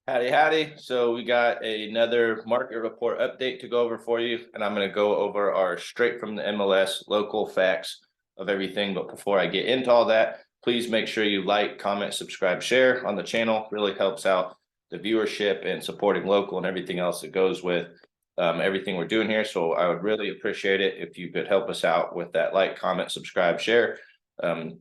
Howdy, howdy. So we got another market report update to go over for you, and I'm going to go over our straight from the MLS local facts of everything. But before I get into all that, please make sure you like, comment, subscribe, share on the channel. Really helps out the viewership and supporting local and everything else that goes with everything we're doing here. So I would really appreciate it if you could help us out with that like, comment, subscribe, share.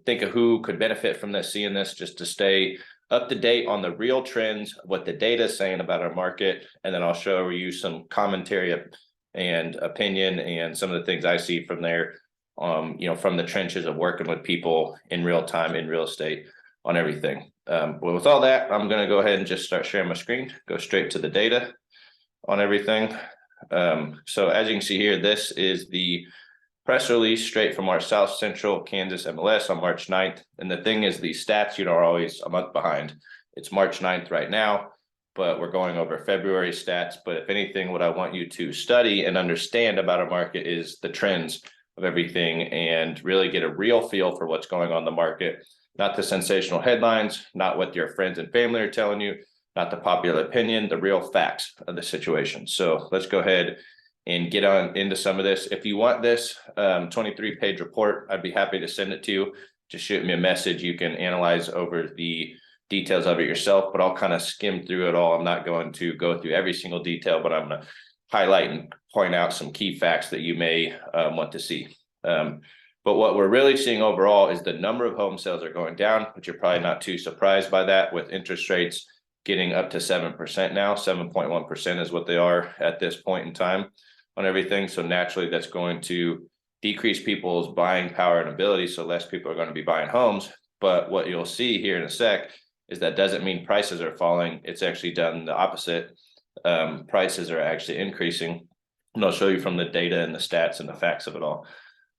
Think of who could benefit from this, seeing this, just to stay up to date on the real trends, what the data is saying about our market, and then I'll show you some commentary and opinion and some of the things I see from there, from the trenches of working with people in real time in real estate on everything. But with all that, I'm going to go ahead and just start sharing my screen, go straight to the data on everything. So as you can see here, this is the press release straight from our South Central Kansas MLS on March 9th. And the thing is, these stats, are always a month behind. It's March 9th right now, but we're going over February stats. But if anything, what I want you to study and understand about our market is the trends of everything and really get a real feel for what's going on in the market, not the sensational headlines, not what your friends and family are telling you, not the popular opinion, the real facts of the situation. So let's go ahead and get on into some of this. If you want this 23-page report, I'd be happy to send it to you. Just shoot me a message. You can analyze over the details of it yourself, but I'll kind of skim through it all. I'm not going to go through every single detail, but I'm going to highlight and point out some key facts that you may want to see. But what we're really seeing overall is the number of home sales are going down, which you're probably not too surprised by that, with interest rates getting up to 7% now. 7.1% is what they are at this point in time on everything. So naturally, that's going to decrease people's buying power and ability. So less people are going to be buying homes. But what you'll see here in a sec is that doesn't mean prices are falling. It's actually done the opposite. Prices are actually increasing. And I'll show you from the data and the stats and the facts of it all.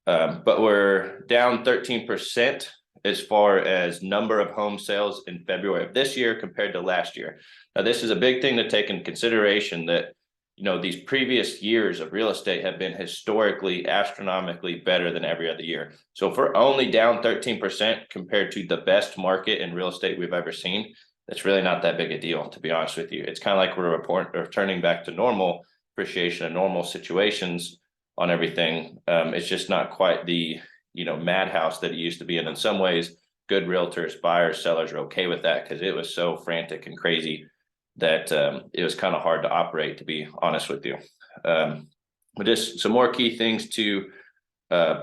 But we're down 13% as far as number of home sales in February of this year compared to last year. Now, this is a big thing to take in consideration, that these previous years of real estate have been historically astronomically better than every other year. So if we're only down 13% compared to the best market in real estate we've ever seen, that's really not that big a deal, to be honest with you. It's kind of like we're returning back to normal appreciation and normal situations on everything. It's just not quite the, madhouse that it used to be. And in some ways, good realtors, buyers, sellers are okay with that, because it was so frantic and crazy that it was kind of hard to operate, to be honest with you. But just some more key things to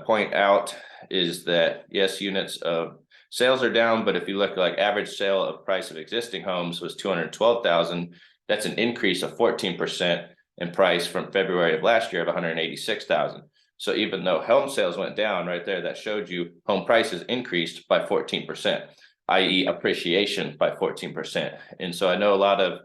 point out is that, yes, units of sales are down, but if you look like average sale of price of existing homes was 212,000, that's an increase of 14% in price from February of last year of 186,000. So even though home sales went down right there, that showed you home prices increased by 14%. i.e. appreciation by 14%. And so I know a lot of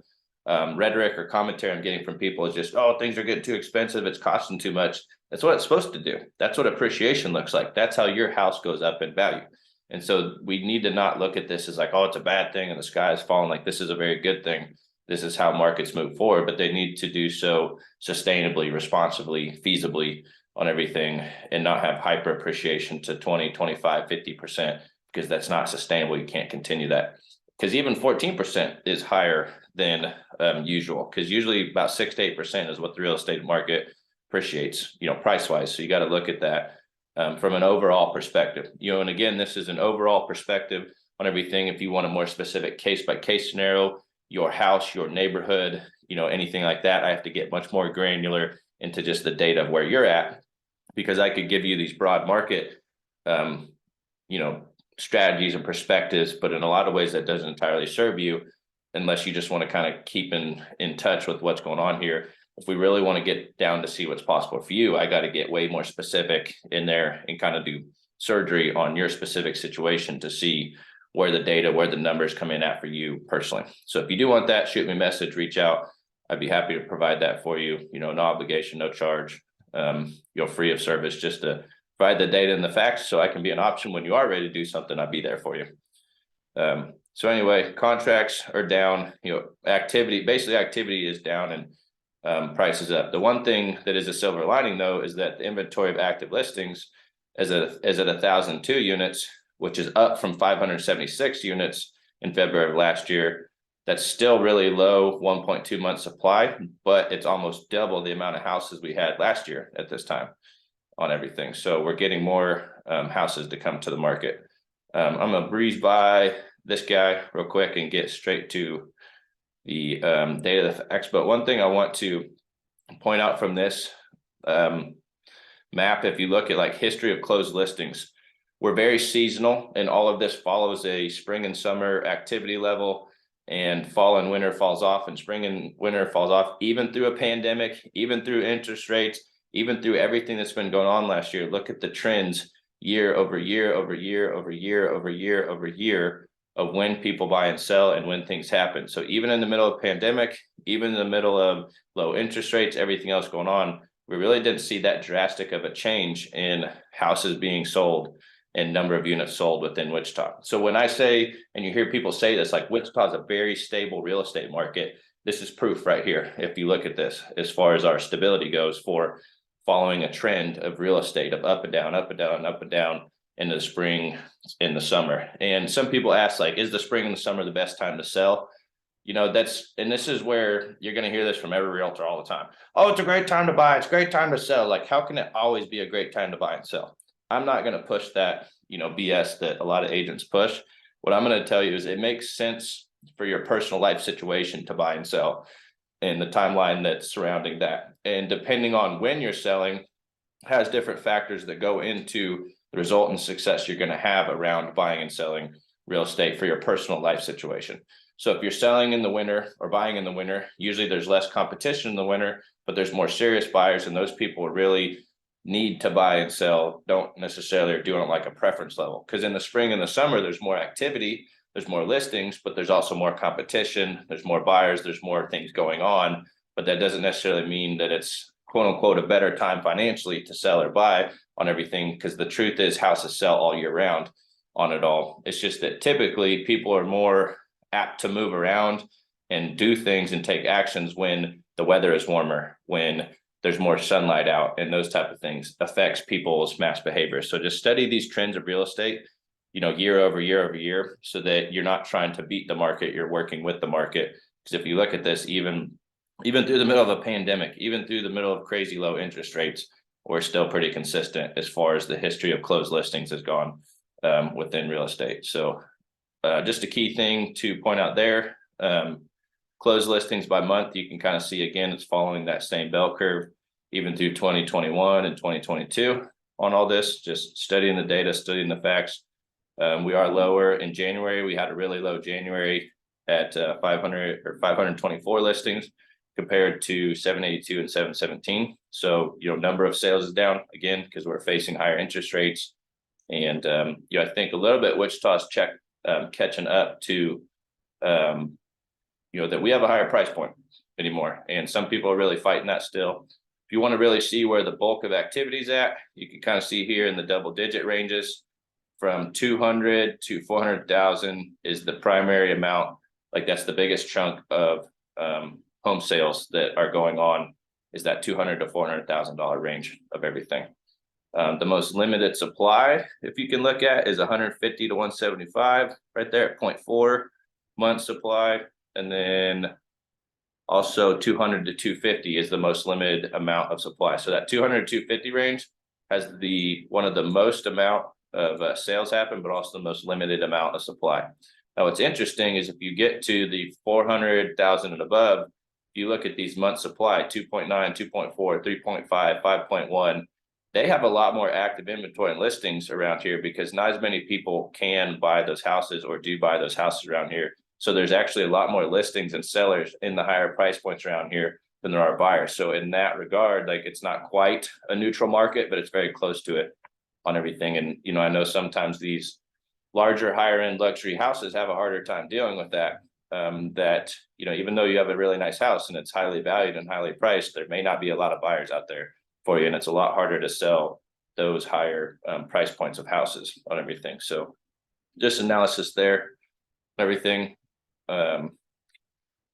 rhetoric or commentary I'm getting from people is just, oh, things are getting too expensive, it's costing too much. That's what it's supposed to do. That's what appreciation looks like. That's how your house goes up in value. And so we need to not look at this as like, oh, it's a bad thing and the sky is falling. Like, this is a very good thing. This is how markets move forward, but they need to do so sustainably, responsibly, feasibly on everything, and not have hyper appreciation to 20, 25, 50%. Because that's not sustainable. You can't continue that, because even 14% is higher than usual, because usually about 6 to 8% is what the real estate market appreciates, price wise. So you got to look at that from an overall perspective, and again, this is an overall perspective on everything. If you want a more specific case by case scenario, your house, your neighborhood, anything like that, I have to get much more granular into just the data of where you're at, because I could give you these broad market, strategies and perspectives, but in a lot of ways that doesn't entirely serve you, unless you just want to kind of keep in touch with what's going on here. If we really want to get down to see what's possible for you, I got to get way more specific in there and kind of do surgery on your specific situation to see where the data, where the numbers come in at for you personally. So if you do want that, shoot me a message, reach out. I'd be happy to provide that for you. No obligation, no charge. You're free of service, just to provide the data and the facts, so I can be an option when you are ready to do something. I'll be there for you. So anyway, contracts are down. Activity is down and prices up. The one thing that is a silver lining, though, is that the inventory of active listings is at 1,002 units, which is up from 576 units in February of last year. That's still really low, 1.2 month supply, but it's almost double the amount of houses we had last year at this time on everything. So we're getting more houses to come to the market. I'm gonna breeze by this guy real quick and get straight to the data facts. But one thing I want to point out from this map, if you look at like history of closed listings, we're very seasonal, and all of this follows a spring and summer activity level, and fall and winter falls off, and spring and winter falls off, even through a pandemic, even through interest rates, even through everything that's been going on last year. Look at the trends year over year over year over year over year over year of when people buy and sell and when things happen. So even in the middle of pandemic, even in the middle of low interest rates, everything else going on, we really didn't see that drastic of a change in houses being sold and number of units sold within Wichita. So when I say, and you hear people say this, like Wichita is a very stable real estate market, this is proof right here. If you look at this, as far as our stability goes for following a trend of real estate of up and down, up and down, up and down into the spring, in the summer. And some people ask, like, is the spring and the summer the best time to sell? You know, and this is where you're going to hear this from every realtor all the time. Oh, it's a great time to buy. It's a great time to sell. Like, how can it always be a great time to buy and sell? I'm not going to push that, BS that a lot of agents push. What I'm going to tell you is it makes sense for your personal life situation to buy and sell and the timeline that's surrounding that. And depending on when you're selling has different factors that go into the resultant success you're going to have around buying and selling real estate for your personal life situation. So if you're selling in the winter or buying in the winter, usually there's less competition in the winter, but there's more serious buyers, and those people really need to buy and sell, don't necessarily are doing it like a preference level. Because in the spring and the summer, there's more activity, there's more listings, but there's also more competition, there's more buyers, there's more things going on. But that doesn't necessarily mean that it's quote unquote a better time financially to sell or buy on everything, because the truth is houses sell all year round on it all. It's just that typically people are more apt to move around and do things and take actions when the weather is warmer, when there's more sunlight out, and those type of things affects people's mass behavior. So just study these trends of real estate, year over year over year, so that you're not trying to beat the market, you're working with the market. Because if you look at this, even through the middle of a pandemic, even through the middle of crazy low interest rates, we're still pretty consistent as far as the history of closed listings has gone within real estate. So just a key thing to point out there, closed listings by month, you can kind of see, again, it's following that same bell curve, even through 2021 and 2022 on all this, just studying the data, studying the facts. We are lower in January. We had a really low January at 524 listings compared to 782 and 717. So, number of sales is down again, because we're facing higher interest rates. And, I think a little bit Wichita's catching up to, that we have a higher price point anymore. And some people are really fighting that still. If you want to really see where the bulk of activity is at, you can kind of see here in the double digit ranges from 200 to 400,000 is the primary amount. Like that's the biggest chunk of home sales that are going on, is that $200,000 to $400,000 range of everything. The most limited supply, if you can look at, is 150 to 175 right there at 0.4 month supply. And then also 200 to 250 is the most limited amount of supply. So that 200 to 250 range has one of the most amount of sales happen, but also the most limited amount of supply. Now, what's interesting is if you get to the 400,000 and above, if you look at these month supply, 2.9, 2.4, 3.5, 5.1, they have a lot more active inventory and listings around here, because not as many people can buy those houses or do buy those houses around here. So there's actually a lot more listings and sellers in the higher price points around here than there are buyers. So in that regard, like, it's not quite a neutral market, but it's very close to it on everything. And, I know sometimes these larger, higher end luxury houses have a harder time dealing with that. Even though you have a really nice house and it's highly valued and highly priced, there may not be a lot of buyers out there for you. And it's a lot harder to sell those higher price points of houses on everything. So just analysis there, everything.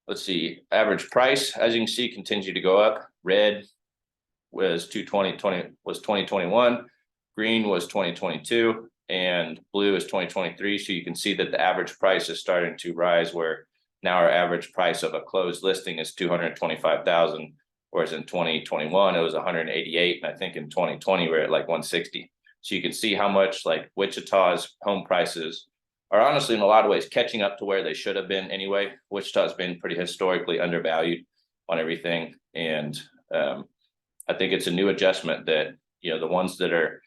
Let's see, average price, as you can see, continue to go up. Red was 2021, green was 2022, and blue is 2023. So you can see that the average price is starting to rise, where Now our average price of a closed listing is 225,000, whereas in 2021 it was 188, and I think in 2020 we're at like 160. So you can see how much like Wichita's home prices are honestly in a lot of ways catching up to where they should have been anyway. Wichita's been pretty historically undervalued on everything, and I think it's a new adjustment that, you know, the ones that are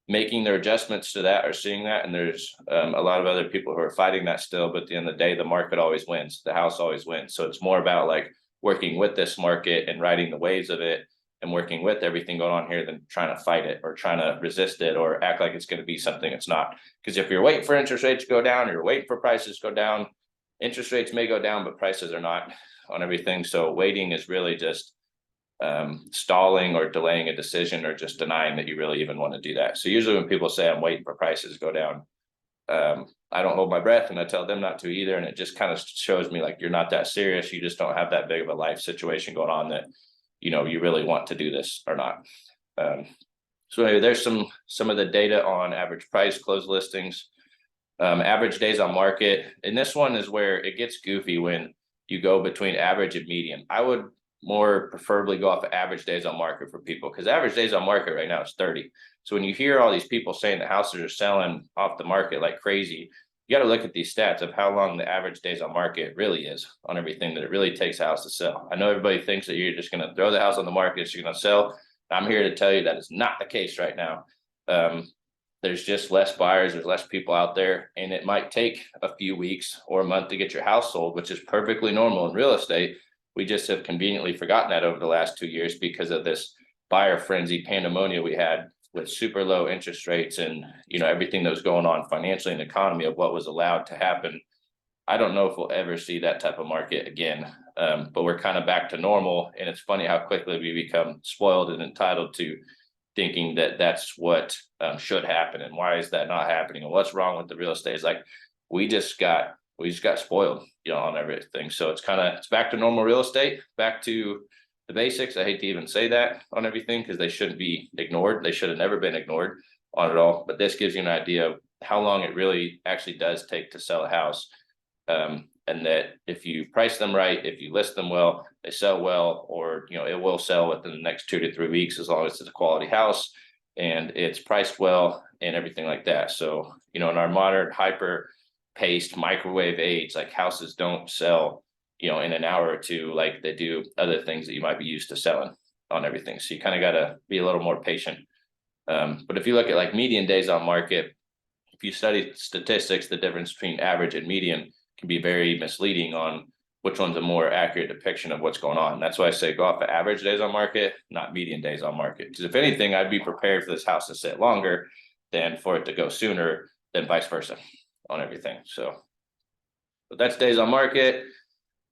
making their adjustments to that are seeing that, and there's a lot of other people who are fighting that still, but at the end of the day, the market always wins, the house always wins. So it's more about like working with this market and riding the waves of it and working with everything going on here than trying to fight it or trying to resist it or act like it's going to be something it's not. Because if you're waiting for interest rates to go down, or you're waiting for prices to go down, interest rates may go down, but prices are not on everything. So waiting is really just stalling or delaying a decision, or just denying that you really even want to do that. So usually when people say I'm waiting for prices to go down, I don't hold my breath, and I tell them not to either. And it just kind of shows me like you're not that serious. You just don't have that big of a life situation going on that, you know, you really want to do this or not. So anyway, there's some of the data on average price, closed listings, average days on market. And this one is where it gets goofy when you go between average and median. I would more preferably go off of average days on market for people, because average days on market right now is 30. So when you hear all these people saying that houses are selling off the market like crazy, you got to look at these stats of how long the average days on market really is on everything, that it really takes a house to sell. I know everybody thinks that you're just going to throw the house on the market, you're going to sell. I'm here to tell you that is not the case right now. There's just less buyers, there's less people out there, and it might take a few weeks or a month to get your house sold, which is perfectly normal in real estate. We just have conveniently forgotten that over the last 2 years because of this buyer frenzy pandemonium we had with super low interest rates and, you know, everything that was going on financially in the economy of what was allowed to happen. I don't know if we'll ever see that type of market again, but we're kind of back to normal. And it's funny how quickly we become spoiled and entitled to thinking that that's what should happen. And why is that not happening? And what's wrong with the real estate? It's like, we just got spoiled, you know, on everything. So it's back to normal real estate, back to the basics. I hate to even say that on everything, because they shouldn't be ignored. They should have never been ignored on it all. But this gives you an idea of how long it really actually does take to sell a house. And that if you price them right, if you list them well, they sell well, or, you know, it will sell within the next 2 to 3 weeks, as long as it's a quality house and it's priced well and everything like that. So, you know, in our modern hyper paced microwave age, like houses don't sell, you know, in an hour or two like they do other things that you might be used to selling on everything. So you kind of got to be a little more patient. But if you look at like median days on market, if you study statistics, the difference between average and median can be very misleading on which one's a more accurate depiction of what's going on. That's why I say go off of average days on market, not median days on market. Because if anything, I'd be prepared for this house to sit longer than for it to go sooner, than vice versa on everything. So, but that's days on market.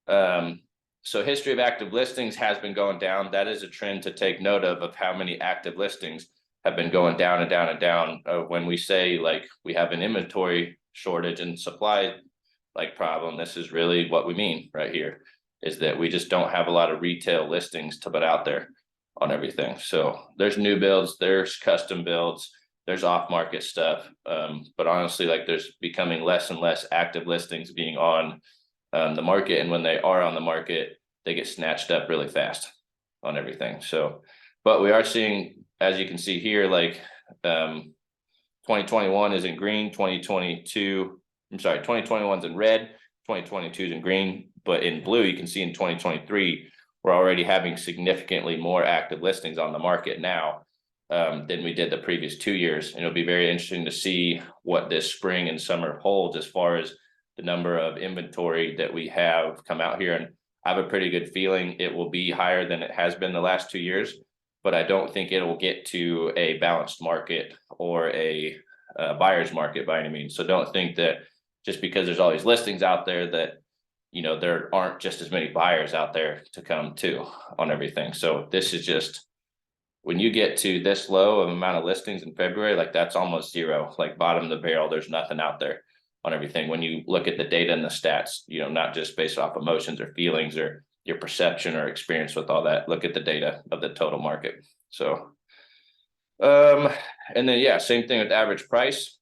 So history of active listings has been going down. That is a trend to take note of how many active listings have been going down and down and down. When we say like we have an inventory shortage and supply like problem, this is really what we mean right here, is that we just don't have a lot of retail listings to put out there on everything. So there's new builds, there's custom builds, there's off-market stuff. But honestly, like there's becoming less and less active listings being on the market. And when they are on the market, they get snatched up really fast on everything. So, but we are seeing, as you can see here, like 2021 is in green, 2021 is in red, 2022 is in green, but in blue, you can see in 2023, we're already having significantly more active listings on the market now than we did the previous 2 years. And it'll be very interesting to see what this spring and summer holds as far as the number of inventory that we have come out here. And I have a pretty good feeling it will be higher than it has been the last 2 years, but I don't think it will get to a balanced market or a buyer's market by any means. So don't think that just because there's all these listings out there that, you know, there aren't just as many buyers out there to come to on everything. So this is just, when you get to this low of amount of listings in February, like that's almost zero, like bottom of the barrel, there's nothing out there on everything. When you look at the data and the stats, you know, not just based off emotions or feelings or your perception or experience with all that, look at the data of the total market. So, and then, yeah, same thing with average price.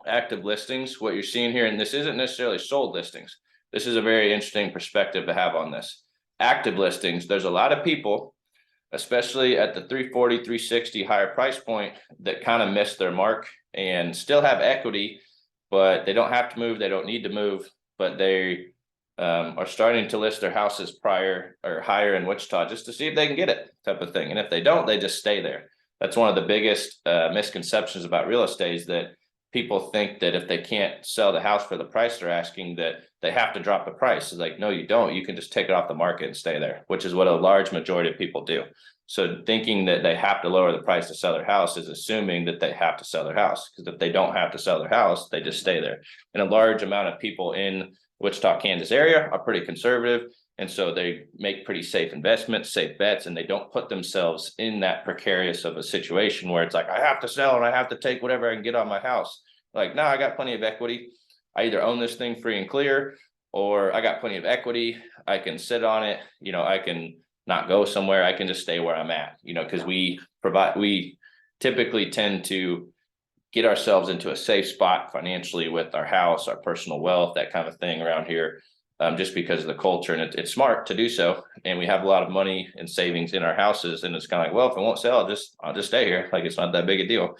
Active listings, what you're seeing here, and this isn't necessarily sold listings. this is a very interesting perspective to have on this. Active listings, there's a lot of people, especially at the 340, 360 higher price point, that kind of miss their mark and still have equity, but they don't have to move. They don't need to move, but they are starting to list their houses prior or higher in Wichita just to see if they can get it, type of thing. And if they don't, they just stay there. That's one of the biggest misconceptions about real estate, is that people think that if they can't sell the house for the price they're asking, that they have to drop the price. It's like, no, you don't. You can just take it off the market and stay there, which is what a large majority of people do. So thinking that they have to lower the price to sell their house is assuming that they have to sell their house, because if they don't have to sell their house, they just stay there. And a large amount of people in Wichita, Kansas area are pretty conservative. And so they make pretty safe investments, safe bets, and they don't put themselves in that precarious of a situation where it's like, I have to sell and I have to take whatever I can get on my house. Like, no, I got plenty of equity. I either own this thing free and clear, or I got plenty of equity. I can sit on it. You know, I can not go somewhere. I can just stay where I'm at, you know, because we typically tend to get ourselves into a safe spot financially with our house, our personal wealth, that kind of thing around here. Just because of the culture, and it's smart to do so. And we have a lot of money and savings in our houses, and it's kind of like, well, if it won't sell, I'll just stay here. Like, it's not that big a deal.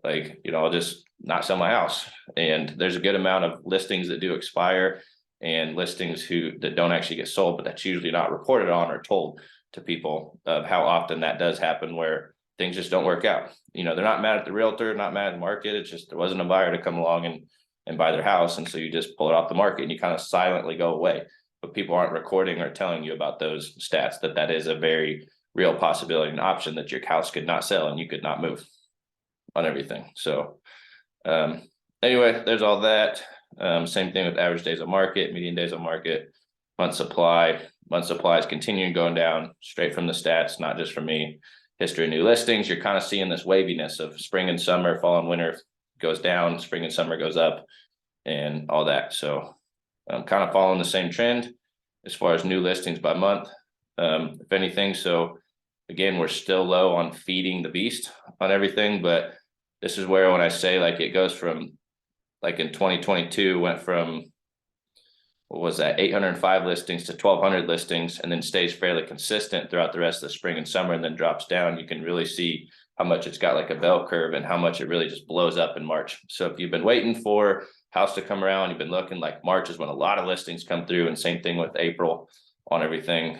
Like, you know, I'll just not sell my house. And there's a good amount of listings that do expire, and listings that don't actually get sold, but that's usually not reported on or told to people of how often that does happen, where things just don't work out. You know, they're not mad at the realtor, not mad at the market. It's just there wasn't a buyer to come along and buy their house. And so you just pull it off the market and you kind of silently go away. But people aren't recording or telling you about those stats, that is a very real possibility and option, that your house could not sell and you could not move on everything. So anyway, there's all that. Same thing with average days on market, median days on market, month supply. Month supply is continuing going down straight from the stats, not just from me. History of new listings, you're kind of seeing this waviness of spring and summer, fall and winter goes down, spring and summer goes up, and all that. So I'm kind of following the same trend as far as new listings by month, if anything. So again, we're still low on feeding the beast on everything, but this is where, when I say, like, it goes from, like, in 2022 went from, what was that, 805 listings to 1,200 listings, and then stays fairly consistent throughout the rest of the spring and summer, and then drops down. You can really see how much it's got like a bell curve, and how much it really just blows up in March. So if you've been waiting for house to come around, you've been looking, like, March is when a lot of listings come through, and same thing with April on everything.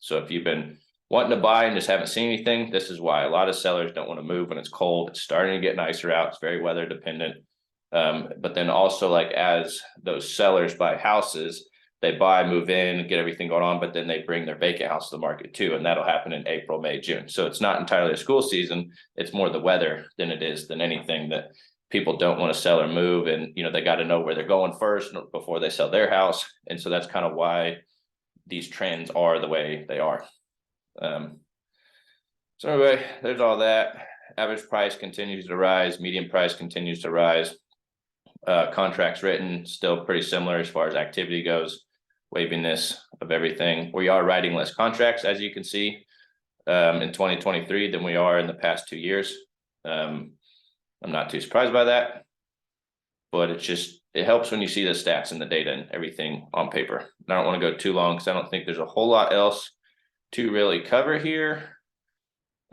So if you've been wanting to buy and just haven't seen anything, this is why. A lot of sellers don't want to move when it's cold. It's starting to get nicer out. It's very weather dependent. But then also, like, as those sellers buy houses, they buy, move in, get everything going on, but then they bring their vacant house to the market too. And that'll happen in April, May, June. So it's not entirely a school season. It's more the weather than anything, that people don't want to sell or move. And, you know, they got to know where they're going first before they sell their house. And so that's kind of why these trends are the way they are. So anyway, there's all that. Average price continues to rise. Median price continues to rise. Contracts written still pretty similar as far as activity goes. Waviness of everything. We are writing less contracts, as you can see, in 2023 than we are in the past 2 years. I'm not too surprised by that, but it helps when you see the stats and the data and everything on paper. And I don't want to go too long, because I don't think there's a whole lot else to really cover here,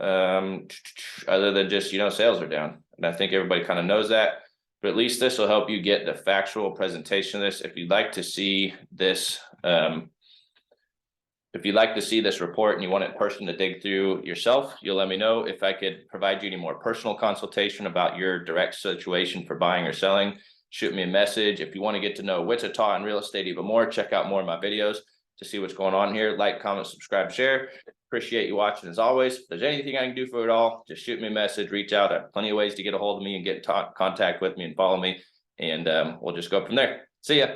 other than just, you know, sales are down, and I think everybody kind of knows that. But at least this will help you get the factual presentation of this. If you'd like to see this, report and you want a person to dig through yourself, you'll let me know. If I could provide you any more personal consultation about your direct situation for buying or selling, shoot me a message. If you want to get to know Wichita and real estate even more, check out more of my videos to see what's going on here. Like, comment, subscribe, share. Appreciate you watching as always. If there's anything I can do for it all, just shoot me a message, reach out. I have plenty of ways to get a hold of me and get in contact with me and follow me. And we'll just go from there. See ya.